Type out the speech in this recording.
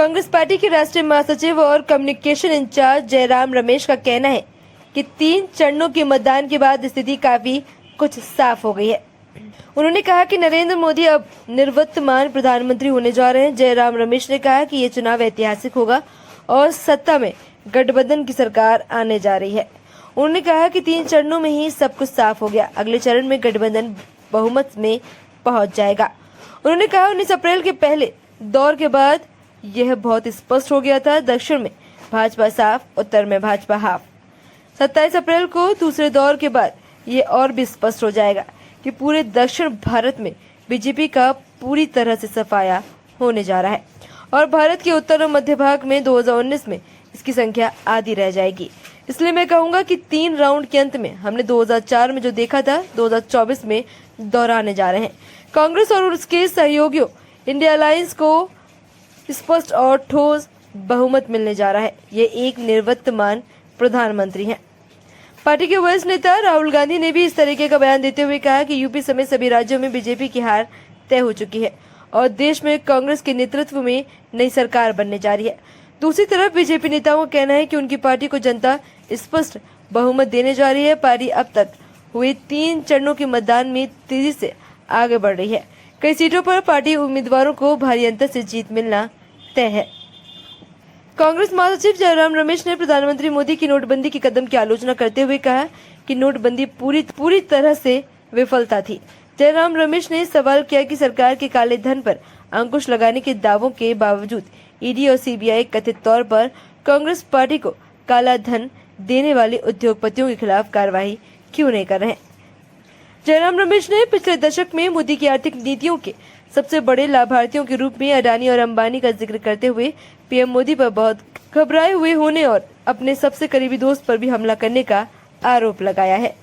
Congress party के राष्ट्रीय महासचिव और कम्युनिकेशन इंचार्ज जयराम रमेश का कहना है कि 3 चरणों के मतदान के बाद स्थिति काफी कुछ साफ हो गई है। उन्होंने कहा कि नरेंद्र मोदी अब निवर्तमान प्रधानमंत्री होने जा रहे हैं। जयराम रमेश ने कहा कि ये चुनाव ऐतिहासिक होगा और सत्ता में गठबंधन की सरकार आने जा रही है। उन्होंने कहा कि 3 चरणों में ही सब कुछ साफ हो गया, अगले चरण में गठबंधन बहुमत में पहुंच जाएगा। उन्होंने कहा 19 अप्रैल के पहले दौर के बाद यह बहुत स्पष्ट हो गया था, दक्षिण में भाजपा साफ, उत्तर में भाजपा हाफ। 27 अप्रैल को दूसरे दौर के बाद ये और भी स्पष्ट हो जाएगा कि पूरे दक्षिण भारत में बीजेपी का पूरी तरह से सफाया होने जा रहा है और भारत के उत्तर और मध्य भाग में 2019 में इसकी संख्या आधी रह जाएगी। इसलिए मैं कहूंगा कि 3 राउंड के अंत में हमने 2004 में जो देखा था 2024 में दोहराने जा रहे हैं। कांग्रेस और उसके सहयोगियों इंडिया अलायंस को स्पष्ट और ठोस बहुमत मिलने जा रहा है। ये एक निवर्तमान प्रधानमंत्री हैं। पार्टी के वरिष्ठ नेता राहुल गांधी ने भी इस तरीके का बयान देते हुए कहा कि यूपी समेत सभी राज्यों में बीजेपी की हार तय हो चुकी है और देश में कांग्रेस के नेतृत्व में नई सरकार बनने जा रही है। दूसरी तरफ बीजेपी नेताओं का कहना है कि उनकी पार्टी को जनता स्पष्ट बहुमत देने जा रही है। पार्टी अब तक हुए 3 चरणों के मतदान में तेजी से आगे बढ़ रही है। कई सीटों पर पार्टी उम्मीदवारों को भारी अंतर से जीत मिलना तय है। कांग्रेस महासचिव जयराम रमेश ने प्रधानमंत्री मोदी की नोटबंदी के कदम की आलोचना करते हुए कहा कि नोटबंदी पूरी तरह से विफलता थी। जयराम रमेश ने सवाल किया कि सरकार के काले धन पर अंकुश लगाने के दावों के बावजूद ईडी और सीबीआई कथित तौर पर कांग्रेस पार्टी को काला धन देने वाले उद्योगपतियों के खिलाफ कार्रवाई क्यों नहीं कर रहे हैं। जयराम रमेश ने पिछले दशक में मोदी की आर्थिक नीतियों के सबसे बड़े लाभार्थियों के रूप में अडानी और अंबानी का जिक्र करते हुए पीएम मोदी पर बहुत घबराए हुए होने और अपने सबसे करीबी दोस्त पर भी हमला करने का आरोप लगाया है।